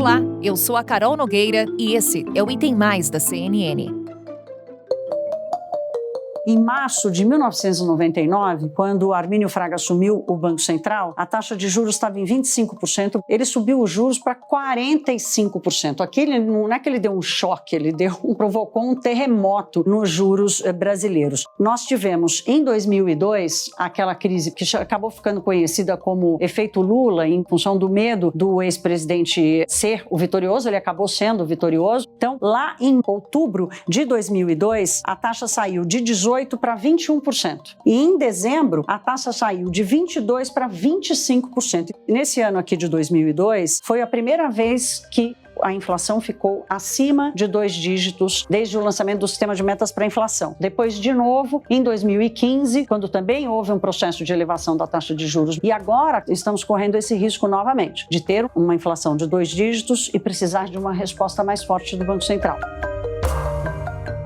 Olá, eu sou a Carol Nogueira e esse é o Item Mais da CNN. Em março de 1999, quando Armínio Fraga assumiu o Banco Central, a taxa de juros estava em 25%, ele subiu os juros para 45%. Aquele não é que ele deu um choque, provocou um terremoto nos juros brasileiros. Nós tivemos, em 2002, aquela crise que acabou ficando conhecida como efeito Lula, em função do medo do ex-presidente ser o vitorioso, ele acabou sendo o vitorioso. Então, lá em outubro de 2002, a taxa saiu de 18% para 21%. E em dezembro, a taxa saiu de 22% para 25%. Nesse ano aqui de 2002, foi a primeira vez que a inflação ficou acima de 2 dígitos desde o lançamento do sistema de metas para a inflação. Depois, de novo, em 2015, quando também houve um processo de elevação da taxa de juros. E agora estamos correndo esse risco novamente, de ter uma inflação de 2 dígitos e precisar de uma resposta mais forte do Banco Central.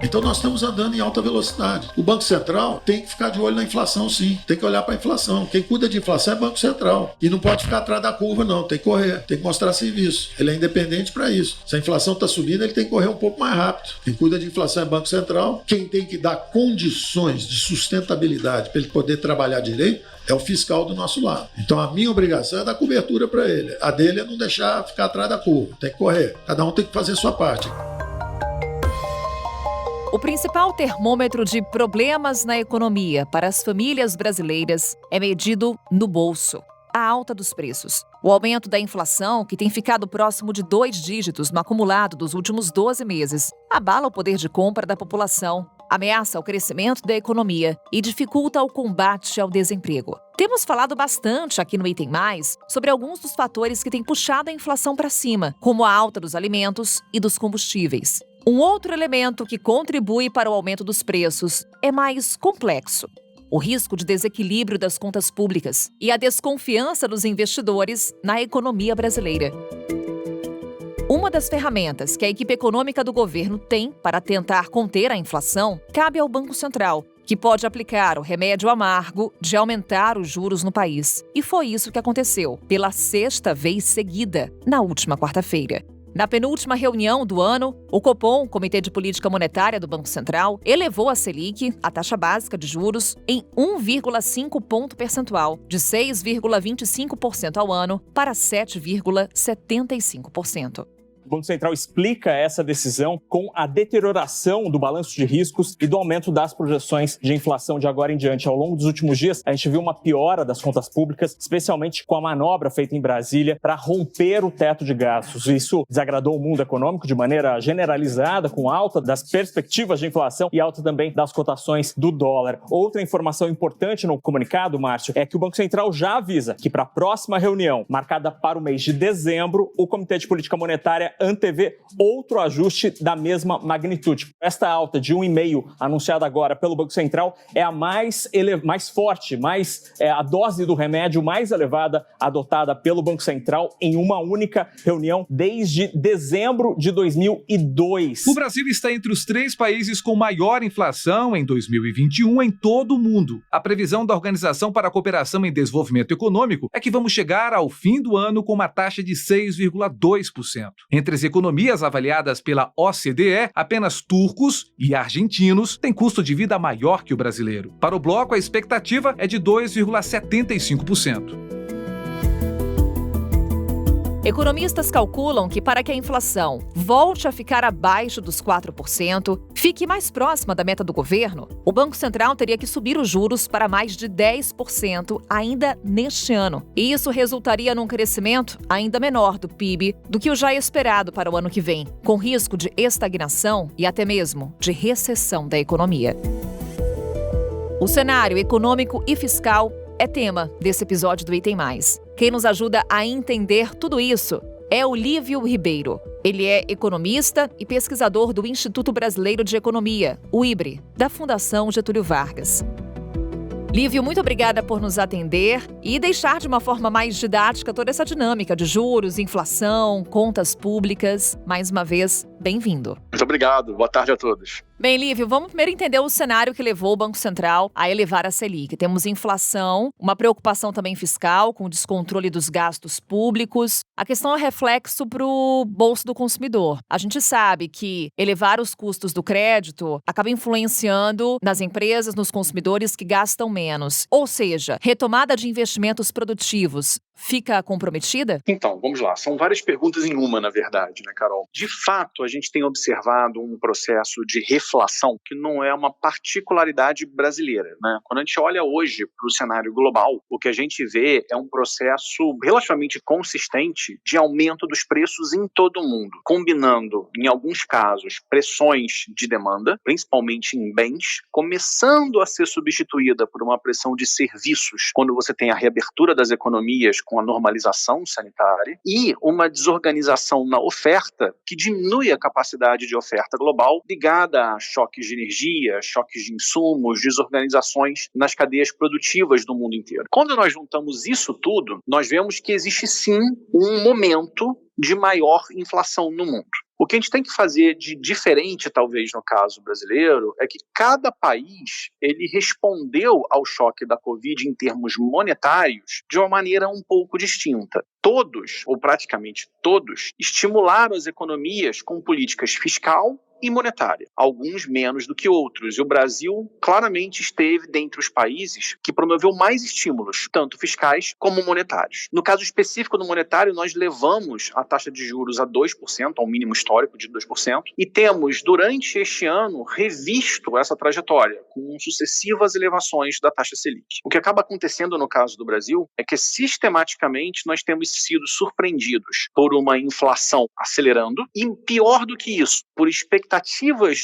Então nós estamos andando em alta velocidade. O Banco Central tem que ficar de olho na inflação, sim. Tem que olhar para a inflação. Quem cuida de inflação é o Banco Central. E não pode ficar atrás da curva, não. Tem que correr, tem que mostrar serviço. Ele é independente para isso. Se a inflação está subindo, ele tem que correr um pouco mais rápido. Quem cuida de inflação é o Banco Central. Quem tem que dar condições de sustentabilidade para ele poder trabalhar direito é o fiscal do nosso lado. Então a minha obrigação é dar cobertura para ele. A dele é não deixar ficar atrás da curva. Tem que correr. Cada um tem que fazer a sua parte. O principal termômetro de problemas na economia para as famílias brasileiras é medido no bolso, a alta dos preços. O aumento da inflação, que tem ficado próximo de 2 dígitos no acumulado dos últimos 12 meses, abala o poder de compra da população, ameaça o crescimento da economia e dificulta o combate ao desemprego. Temos falado bastante aqui no Item Mais sobre alguns dos fatores que têm puxado a inflação para cima, como a alta dos alimentos e dos combustíveis. Um outro elemento que contribui para o aumento dos preços é mais complexo: o risco de desequilíbrio das contas públicas e a desconfiança dos investidores na economia brasileira. Uma das ferramentas que a equipe econômica do governo tem para tentar conter a inflação cabe ao Banco Central, que pode aplicar o remédio amargo de aumentar os juros no país. E foi isso que aconteceu pela 6ª vez seguida, na última quarta-feira. Na penúltima reunião do ano, o Copom, Comitê de Política Monetária do Banco Central, elevou a Selic, a taxa básica de juros, em 1,5 ponto percentual, de 6,25% ao ano para 7,75%. O Banco Central explica essa decisão com a deterioração do balanço de riscos e do aumento das projeções de inflação de agora em diante. Ao longo dos últimos dias, a gente viu uma piora das contas públicas, especialmente com a manobra feita em Brasília para romper o teto de gastos. Isso desagradou o mundo econômico de maneira generalizada, com alta das perspectivas de inflação e alta também das cotações do dólar. Outra informação importante no comunicado, Márcio, é que o Banco Central já avisa que para a próxima reunião, marcada para o mês de dezembro, o Comitê de Política Monetária antevê outro ajuste da mesma magnitude. Esta alta de 1,5 anunciada agora pelo Banco Central é a mais forte, a dose do remédio mais elevada adotada pelo Banco Central em uma única reunião desde dezembro de 2002. O Brasil está entre os 3 países com maior inflação em 2021 em todo o mundo. A previsão da Organização para a Cooperação em Desenvolvimento Econômico é que vamos chegar ao fim do ano com uma taxa de 6,2%. Entre as economias avaliadas pela OCDE, apenas turcos e argentinos têm custo de vida maior que o brasileiro. Para o bloco, a expectativa é de 2,75%. Economistas calculam que para que a inflação volte a ficar abaixo dos 4%, fique mais próxima da meta do governo, o Banco Central teria que subir os juros para mais de 10% ainda neste ano. E isso resultaria num crescimento ainda menor do PIB do que o já esperado para o ano que vem, com risco de estagnação e até mesmo de recessão da economia. O cenário econômico e fiscal é tema desse episódio do Item Mais. Quem nos ajuda a entender tudo isso é o Lívio Ribeiro. Ele é economista e pesquisador do Instituto Brasileiro de Economia, o IBRE, da Fundação Getúlio Vargas. Lívio, muito obrigada por nos atender e deixar de uma forma mais didática toda essa dinâmica de juros, inflação, contas públicas. Mais uma vez, bem-vindo. Muito obrigado. Boa tarde a todos. Bem, Lívio, vamos primeiro entender o cenário que levou o Banco Central a elevar a Selic. Temos inflação, uma preocupação também fiscal com o descontrole dos gastos públicos. A questão é reflexo para o bolso do consumidor. A gente sabe que elevar os custos do crédito acaba influenciando nas empresas, nos consumidores que gastam menos. Ou seja, retomada de investimentos produtivos fica comprometida? Então, vamos lá. São várias perguntas em uma, na verdade, né, Carol? De fato, a gente tem observado um processo de reflação que não é uma particularidade brasileira, né? Quando a gente olha hoje para o cenário global, o que a gente vê é um processo relativamente consistente de aumento dos preços em todo o mundo, combinando, em alguns casos, pressões de demanda, principalmente em bens, começando a ser substituída por uma pressão de serviços, quando você tem a reabertura das economias com a normalização sanitária, e uma desorganização na oferta que diminui a capacidade de oferta global ligada a choques de energia, choques de insumos, desorganizações nas cadeias produtivas do mundo inteiro. Quando nós juntamos isso tudo, nós vemos que existe sim um momento de maior inflação no mundo. O que a gente tem que fazer de diferente, talvez, no caso brasileiro, é que cada país ele respondeu ao choque da Covid em termos monetários de uma maneira um pouco distinta. Todos, ou praticamente todos, estimularam as economias com políticas fiscal e monetária, alguns menos do que outros. E o Brasil claramente esteve dentre os países que promoveu mais estímulos, tanto fiscais como monetários. No caso específico do monetário, nós levamos a taxa de juros a 2%, ao mínimo histórico de 2%, e temos, durante este ano, revisto essa trajetória com sucessivas elevações da taxa Selic. O que acaba acontecendo no caso do Brasil é que, sistematicamente, nós temos sido surpreendidos por uma inflação acelerando e, pior do que isso, por expectativas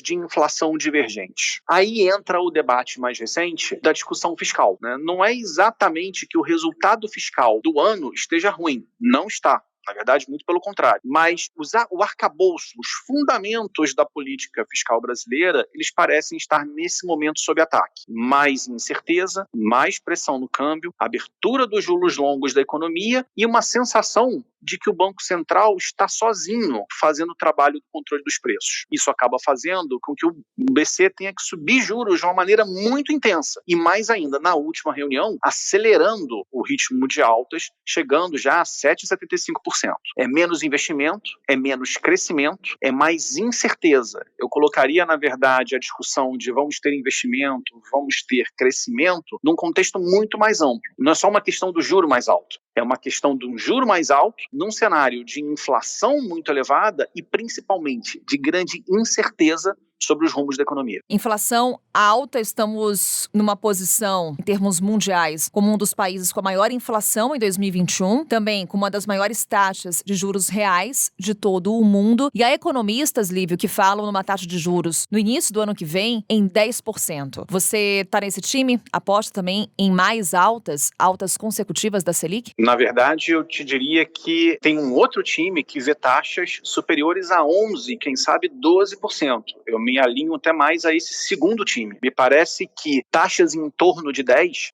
de inflação divergentes. Aí entra o debate mais recente da discussão fiscal, né? Não é exatamente que o resultado fiscal do ano esteja ruim, não está. Na verdade, muito pelo contrário. Mas o arcabouço, os fundamentos da política fiscal brasileira, eles parecem estar nesse momento sob ataque. Mais incerteza, mais pressão no câmbio, abertura dos juros longos da economia e uma sensação de que o Banco Central está sozinho fazendo o trabalho do controle dos preços. Isso acaba fazendo com que o BC tenha que subir juros de uma maneira muito intensa. E mais ainda, na última reunião, acelerando o ritmo de altas, chegando já a 7,75%. É menos investimento, é menos crescimento, é mais incerteza. Eu colocaria, na verdade, a discussão de vamos ter investimento, vamos ter crescimento, num contexto muito mais amplo. Não é só uma questão do juro mais alto. É uma questão de um juro mais alto, num cenário de inflação muito elevada e, principalmente, de grande incerteza sobre os rumos da economia. Inflação alta, estamos numa posição, em termos mundiais, como um dos países com a maior inflação em 2021, também com uma das maiores taxas de juros reais de todo o mundo. E há economistas, Lívio, que falam numa taxa de juros no início do ano que vem em 10%. Você está nesse time? Aposta também em mais altas consecutivas da Selic? Na verdade, eu te diria que tem um outro time que vê taxas superiores a 11%, quem sabe 12%. Eu me alinho até mais a esse segundo time. Me parece que taxas em torno de 10%,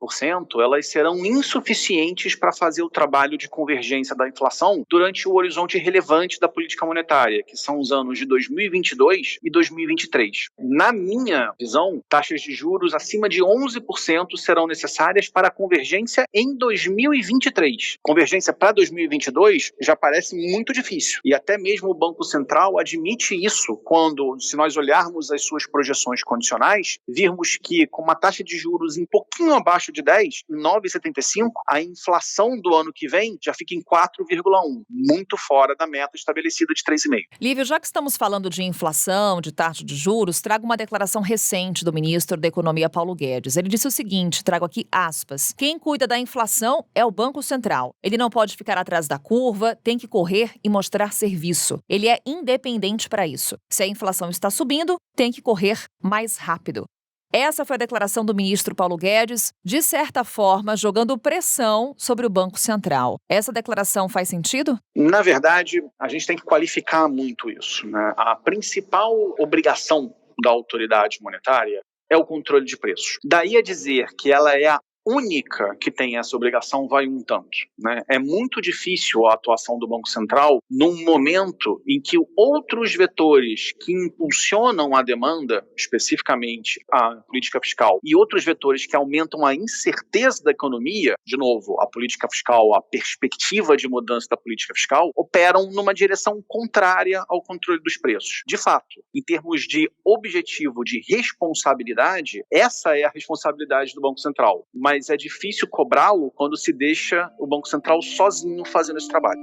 elas serão insuficientes para fazer o trabalho de convergência da inflação durante o horizonte relevante da política monetária, que são os anos de 2022 e 2023. Na minha visão, taxas de juros acima de 11% serão necessárias para a convergência em 2023. Convergência para 2022 já parece muito difícil. E até mesmo o Banco Central admite isso quando, se nós olharmos as suas projeções condicionais, virmos que com uma taxa de juros um pouquinho abaixo de 10, em 9,75, a inflação do ano que vem já fica em 4,1, muito fora da meta estabelecida de 3,5. Lívio, já que estamos falando de inflação, de taxa de juros, trago uma declaração recente do ministro da Economia, Paulo Guedes. Ele disse o seguinte, trago aqui aspas, quem cuida da inflação é o Banco Central. Ele não pode ficar atrás da curva, tem que correr e mostrar serviço. Ele é independente para isso. Se a inflação está subindo, tem que correr mais rápido. Essa foi a declaração do ministro Paulo Guedes, de certa forma, jogando pressão sobre o Banco Central. Essa declaração faz sentido? Na verdade, a gente tem que qualificar muito isso, né? A principal obrigação da autoridade monetária é o controle de preços. Daí a dizer que ela é a única que tem essa obrigação vai um tanto, né? É muito difícil a atuação do Banco Central num momento em que outros vetores que impulsionam a demanda, especificamente a política fiscal, e outros vetores que aumentam a incerteza da economia, de novo, a política fiscal, a perspectiva de mudança da política fiscal, operam numa direção contrária ao controle dos preços. De fato, em termos de objetivo de responsabilidade, essa é a responsabilidade do Banco Central, mas é difícil cobrá-lo quando se deixa o Banco Central sozinho fazendo esse trabalho.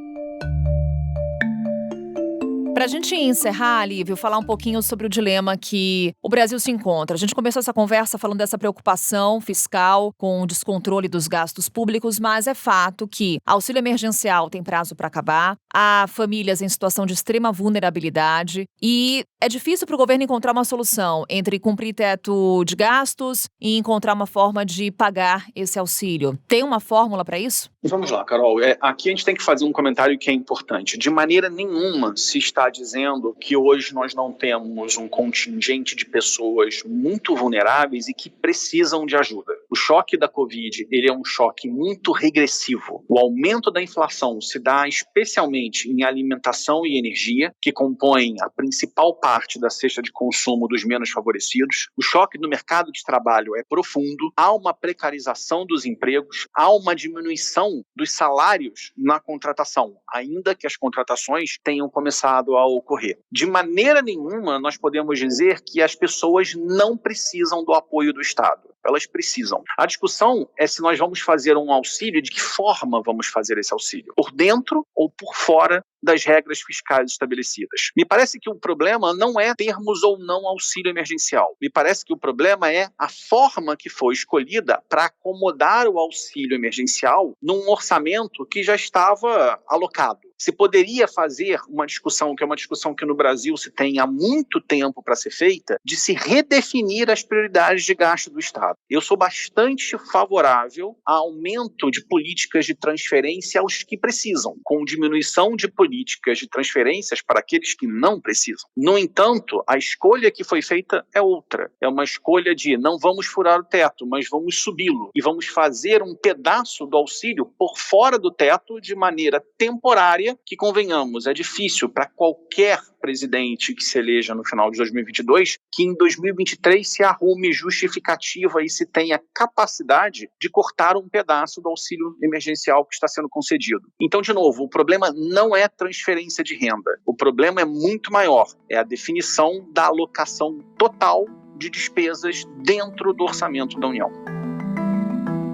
Para a gente encerrar, Lívio, falar um pouquinho sobre o dilema que o Brasil se encontra. A gente começou essa conversa falando dessa preocupação fiscal com o descontrole dos gastos públicos, mas é fato que auxílio emergencial tem prazo para acabar, há famílias em situação de extrema vulnerabilidade e é difícil para o governo encontrar uma solução entre cumprir teto de gastos e encontrar uma forma de pagar esse auxílio. Tem uma fórmula para isso? Vamos lá, Carol. Aqui a gente tem que fazer um comentário que é importante. De maneira nenhuma se está dizendo que hoje nós não temos um contingente de pessoas muito vulneráveis e que precisam de ajuda. O choque da Covid, ele é um choque muito regressivo. O aumento da inflação se dá especialmente em alimentação e energia, que compõem a principal parte da cesta de consumo dos menos favorecidos. O choque no mercado de trabalho é profundo, há uma precarização dos empregos, há uma diminuição dos salários na contratação, ainda que as contratações tenham começado a ocorrer. De maneira nenhuma nós podemos dizer que as pessoas não precisam do apoio do Estado. Elas precisam. A discussão é se nós vamos fazer um auxílio, de que forma vamos fazer esse auxílio? Por dentro ou por fora das regras fiscais estabelecidas. Me parece que o problema não é termos ou não auxílio emergencial. Me parece que o problema é a forma que foi escolhida para acomodar o auxílio emergencial num orçamento que já estava alocado. Se poderia fazer uma discussão, que é uma discussão que no Brasil se tem há muito tempo para ser feita, de se redefinir as prioridades de gasto do Estado. Eu sou bastante favorável a aumento de políticas de transferência aos que precisam, com diminuição de políticas de transferências para aqueles que não precisam. No entanto, a escolha que foi feita é outra. É uma escolha de não vamos furar o teto, mas vamos subi-lo e vamos fazer um pedaço do auxílio por fora do teto de maneira temporária, que, convenhamos, é difícil para qualquer presidente que se eleja no final de 2022, que em 2023 se arrume justificativa e se tenha capacidade de cortar um pedaço do auxílio emergencial que está sendo concedido. Então, de novo, o problema não é transferência de renda. O problema é muito maior. É a definição da alocação total de despesas dentro do orçamento da União.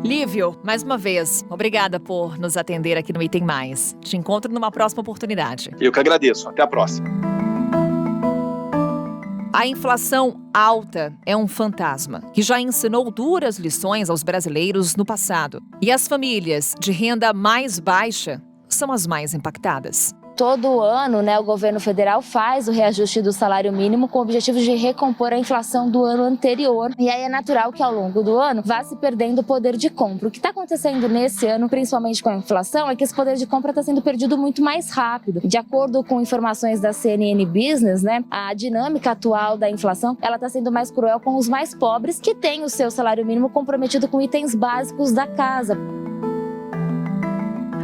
Lívio, mais uma vez, obrigada por nos atender aqui no Item Mais. Te encontro numa próxima oportunidade. Eu que agradeço. Até a próxima. A inflação alta é um fantasma que já ensinou duras lições aos brasileiros no passado. E as famílias de renda mais baixa são as mais impactadas. Todo ano, o governo federal faz o reajuste do salário mínimo com o objetivo de recompor a inflação do ano anterior. E aí é natural que ao longo do ano vá se perdendo o poder de compra. O que está acontecendo nesse ano, principalmente com a inflação, é que esse poder de compra está sendo perdido muito mais rápido. De acordo com informações da CNN Business, a dinâmica atual da inflação ela está sendo mais cruel com os mais pobres que têm o seu salário mínimo comprometido com itens básicos da casa.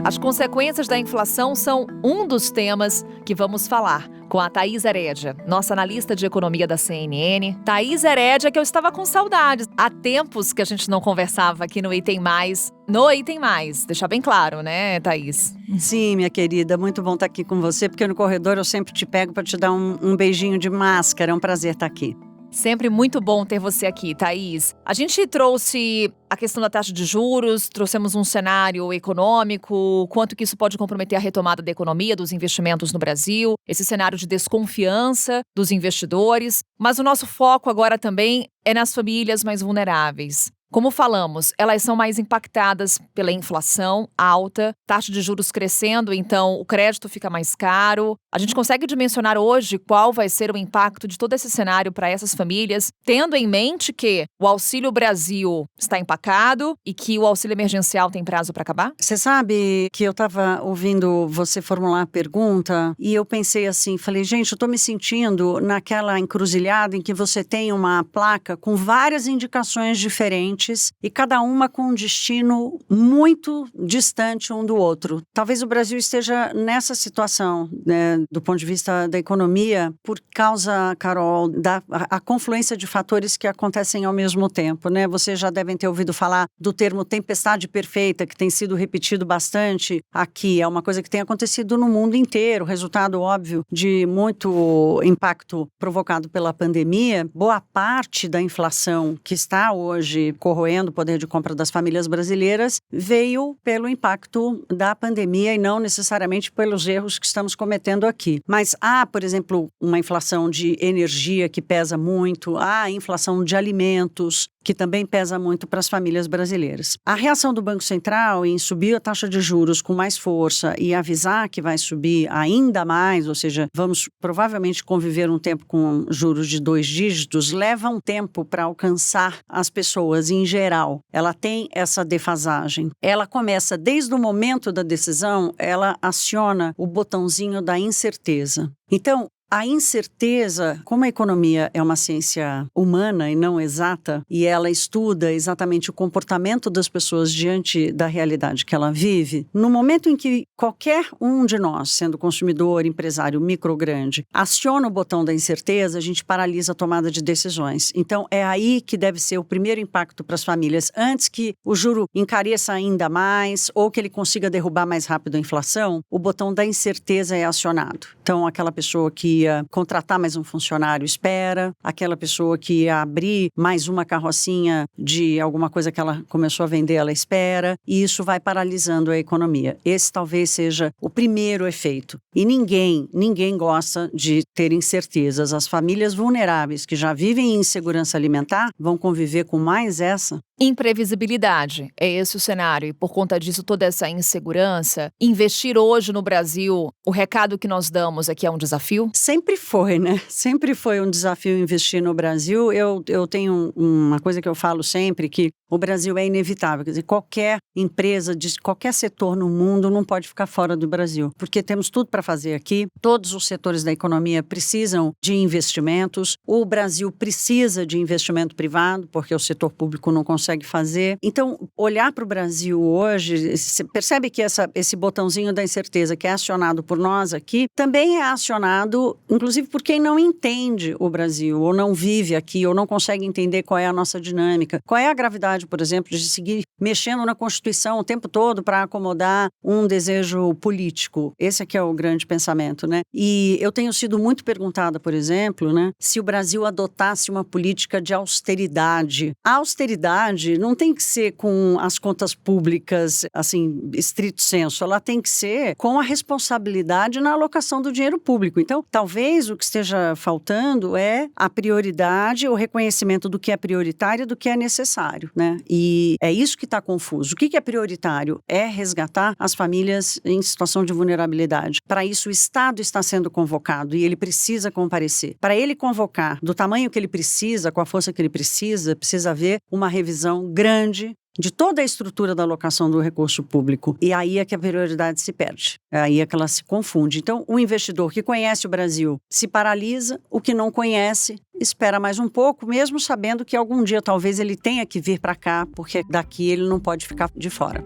As consequências da inflação são um dos temas que vamos falar com a Thaís Herédia, nossa analista de economia da CNN. Thaís Herédia, que eu estava com saudades. Há tempos que a gente não conversava aqui no Item Mais. No Item Mais, deixar bem claro, né, Thaís? Sim, minha querida, muito bom estar aqui com você, porque no corredor eu sempre te pego para te dar um beijinho de máscara. É um prazer estar aqui. Sempre muito bom ter você aqui, Thaís. A gente trouxe a questão da taxa de juros, trouxemos um cenário econômico, quanto que isso pode comprometer a retomada da economia, dos investimentos no Brasil, esse cenário de desconfiança dos investidores. Mas o nosso foco agora também é nas famílias mais vulneráveis. Como falamos, elas são mais impactadas pela inflação alta, taxa de juros crescendo, então o crédito fica mais caro. A gente consegue dimensionar hoje qual vai ser o impacto de todo esse cenário para essas famílias, tendo em mente que o Auxílio Brasil está empacado e que o auxílio emergencial tem prazo para acabar? Você sabe que eu estava ouvindo você formular a pergunta e eu pensei assim, falei, gente, eu estou me sentindo naquela encruzilhada em que você tem uma placa com várias indicações diferentes diferentes e cada uma com um destino muito distante um do outro. Talvez o Brasil esteja nessa situação, né, do ponto de vista da economia, por causa, Carol, a confluência de fatores que acontecem ao mesmo tempo, né? Vocês já devem ter ouvido falar do termo tempestade perfeita, que tem sido repetido bastante aqui. É uma coisa que tem acontecido no mundo inteiro, resultado óbvio de muito impacto provocado pela pandemia. Boa parte da inflação que está hoje corroendo o poder de compra das famílias brasileiras veio pelo impacto da pandemia e não necessariamente pelos erros que estamos cometendo aqui. Mas há, por exemplo, uma inflação de energia que pesa muito, há inflação de alimentos, que também pesa muito para as famílias brasileiras. A reação do Banco Central em subir a taxa de juros com mais força e avisar que vai subir ainda mais, ou seja, vamos provavelmente conviver um tempo com juros de 2 dígitos, leva um tempo para alcançar as pessoas em geral. Ela tem essa defasagem. Ela começa desde o momento da decisão, ela aciona o botãozinho da incerteza. Então, a incerteza, como a economia é uma ciência humana e não exata, e ela estuda exatamente o comportamento das pessoas diante da realidade que ela vive, no momento em que qualquer um de nós, sendo consumidor, empresário, micro ou grande, aciona o botão da incerteza, a gente paralisa a tomada de decisões. Então, é aí que deve ser o primeiro impacto para as famílias, antes que o juro encareça ainda mais ou que ele consiga derrubar mais rápido a inflação, o botão da incerteza é acionado. Então, aquela pessoa que ia contratar mais um funcionário espera, aquela pessoa que ia abrir mais uma carrocinha de alguma coisa que ela começou a vender, ela espera, e isso vai paralisando a economia. Esse talvez seja o primeiro efeito. E ninguém gosta de ter incertezas. As famílias vulneráveis que já vivem em insegurança alimentar vão conviver com mais essa. Imprevisibilidade, é esse o cenário, e por conta disso toda essa insegurança, investir hoje no Brasil, o recado que nós damos aqui é um desafio? Sempre foi, né? Sempre foi um desafio investir no Brasil. Eu tenho uma coisa que eu falo sempre, que o Brasil é inevitável, quer dizer, qualquer empresa de qualquer setor no mundo não pode ficar fora do Brasil, porque temos tudo para fazer aqui, todos os setores da economia precisam de investimentos, o Brasil precisa de investimento privado, porque o setor público não consegue fazer. Então, olhar para o Brasil hoje, você percebe que esse botãozinho da incerteza que é acionado por nós aqui, também é acionado, inclusive por quem não entende o Brasil, ou não vive aqui, ou não consegue entender qual é a nossa dinâmica, qual é a gravidade, por exemplo, de seguir mexendo na Constituição o tempo todo para acomodar um desejo político. Esse aqui é o grande pensamento, né? E eu tenho sido muito perguntada, por exemplo, né, se o Brasil adotasse uma política de austeridade. A austeridade não tem que ser com as contas públicas, assim, estrito senso, ela tem que ser com a responsabilidade na alocação do dinheiro público. Então, talvez o que esteja faltando é a prioridade, o reconhecimento do que é prioritário e do que é necessário, né? E é isso que está confuso. O que é prioritário? É resgatar as famílias em situação de vulnerabilidade. Para isso, o Estado está sendo convocado e ele precisa comparecer. Para ele convocar do tamanho que ele precisa, com a força que ele precisa haver uma revisão grande de toda a estrutura da alocação do recurso público. E aí é que a prioridade se perde. Aí é que ela se confunde. Então, o investidor que conhece o Brasil se paralisa, o que não conhece espera mais um pouco, mesmo sabendo que algum dia talvez ele tenha que vir para cá, porque daqui ele não pode ficar de fora.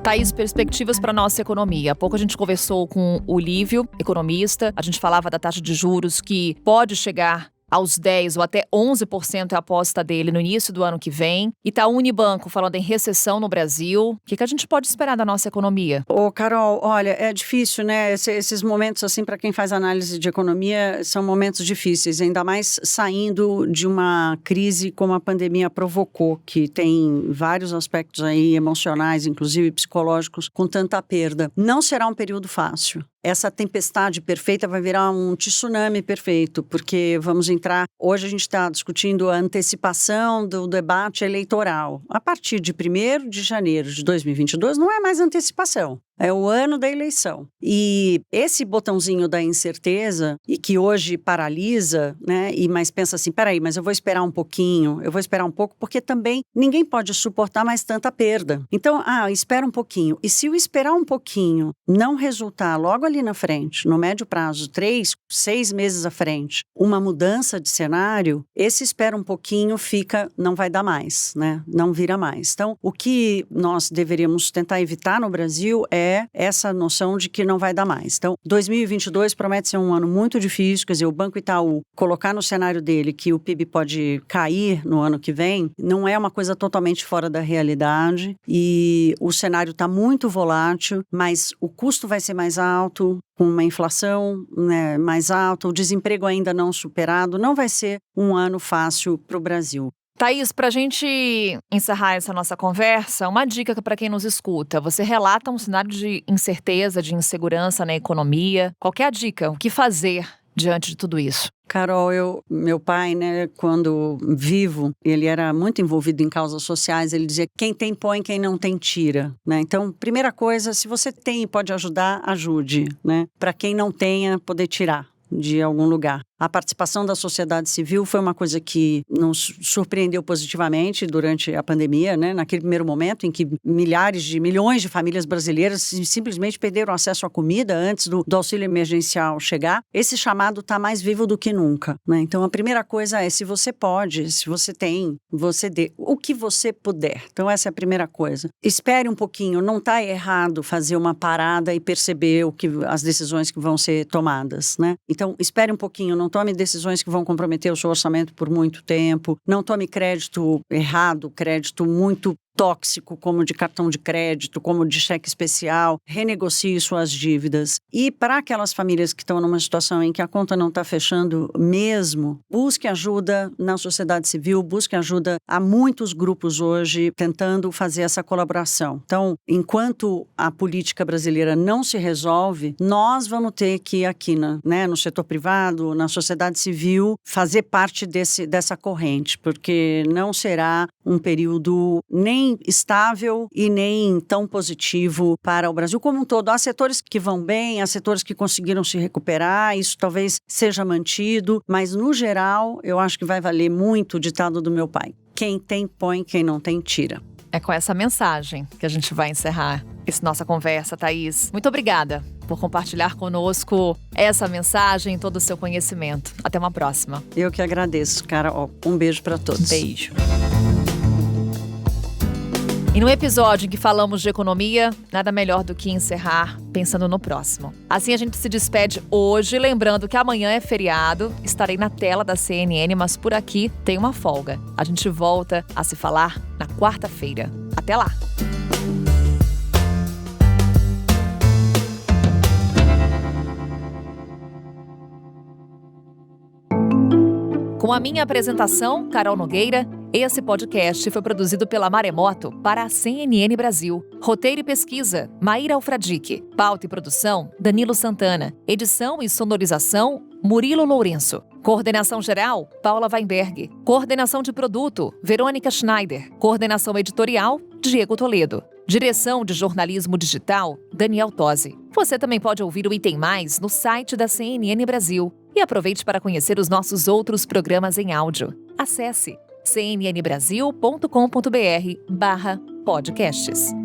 Thaís, perspectivas para a nossa economia. Há pouco a gente conversou com o Lívio, economista, a gente falava da taxa de juros que pode chegar aos 10% ou até 11% é a aposta dele no início do ano que vem. Itaú Unibanco falando em recessão no Brasil. O que a gente pode esperar da nossa economia? Carol, olha, é difícil, né? Esses momentos, assim, para quem faz análise de economia, são momentos difíceis, ainda mais saindo de uma crise como a pandemia provocou, que tem vários aspectos aí emocionais, inclusive psicológicos, com tanta perda. Não será um período fácil. Essa tempestade perfeita vai virar um tsunami perfeito, porque vamos entrar... Hoje a gente está discutindo a antecipação do debate eleitoral. A partir de 1º de janeiro de 2022 não é mais antecipação. É o ano da eleição. E esse botãozinho da incerteza, e que hoje paralisa, né? Mas pensa assim, peraí, mas eu vou esperar um pouquinho, porque também ninguém pode suportar mais tanta perda. Então, espera um pouquinho. E se o esperar um pouquinho não resultar logo ali na frente, no médio prazo, 3, 6 meses à frente, uma mudança de cenário, esse espera um pouquinho não vai dar mais, né? Não vira mais. Então, o que nós deveríamos tentar evitar no Brasil é essa noção de que não vai dar mais. Então, 2022 promete ser um ano muito difícil, quer dizer, o Banco Itaú colocar no cenário dele que o PIB pode cair no ano que vem, não é uma coisa totalmente fora da realidade e o cenário está muito volátil, mas o custo vai ser mais alto, com uma inflação, né, mais alta, o desemprego ainda não superado, não vai ser um ano fácil para o Brasil. Thaís, para a gente encerrar essa nossa conversa, uma dica para quem nos escuta. Você relata um cenário de incerteza, de insegurança na economia. Qual que é a dica? O que fazer diante de tudo isso? Carol, meu pai, né, quando vivo, ele era muito envolvido em causas sociais, ele dizia, quem tem põe, quem não tem tira, né? Então, primeira coisa, se você tem e pode ajudar, ajude, né? Para quem não tenha, poder tirar de algum lugar. A participação da sociedade civil foi uma coisa que nos surpreendeu positivamente durante a pandemia, né? Naquele primeiro momento em que milhões de famílias brasileiras simplesmente perderam acesso à comida antes do auxílio emergencial chegar. Esse chamado está mais vivo do que nunca, né? Então, a primeira coisa é, se você pode, se você tem, você dê o que você puder. Então, essa é a primeira coisa. Espere um pouquinho, não está errado fazer uma parada e perceber as decisões que vão ser tomadas, né? Então, espere um pouquinho, não tome decisões que vão comprometer o seu orçamento por muito tempo, não tome crédito errado, crédito muito tóxico, como de cartão de crédito, como de cheque especial, renegocie suas dívidas. E para aquelas famílias que estão numa situação em que a conta não está fechando mesmo, busque ajuda na sociedade civil, busque ajuda a muitos grupos hoje tentando fazer essa colaboração. Então, enquanto a política brasileira não se resolve, nós vamos ter que aqui no setor privado, na sociedade civil, fazer parte dessa corrente, porque não será um período nem estável e nem tão positivo para o Brasil como um todo. Há setores que vão bem, há setores que conseguiram se recuperar, isso talvez seja mantido, mas no geral eu acho que vai valer muito o ditado do meu pai. Quem tem põe, quem não tem tira. É com essa mensagem que a gente vai encerrar essa nossa conversa, Thaís. Muito obrigada por compartilhar conosco essa mensagem e todo o seu conhecimento. Até uma próxima. Eu que agradeço, Carol. Um beijo para todos. Beijo. E no episódio em que falamos de economia, nada melhor do que encerrar pensando no próximo. Assim a gente se despede hoje, lembrando que amanhã é feriado, estarei na tela da CNN, mas por aqui tem uma folga. A gente volta a se falar na quarta-feira. Até lá! Com a minha apresentação, Carol Nogueira, esse podcast foi produzido pela Maremoto para a CNN Brasil. Roteiro e pesquisa, Maíra Alfradique. Pauta e produção, Danilo Santana. Edição e sonorização, Murilo Lourenço. Coordenação geral, Paula Weinberg. Coordenação de produto, Verônica Schneider. Coordenação editorial, Diego Toledo. Direção de jornalismo digital, Daniel Tosi. Você também pode ouvir o Item Mais no site da CNN Brasil. E aproveite para conhecer os nossos outros programas em áudio. Acesse cnnbrasil.com.br/podcasts.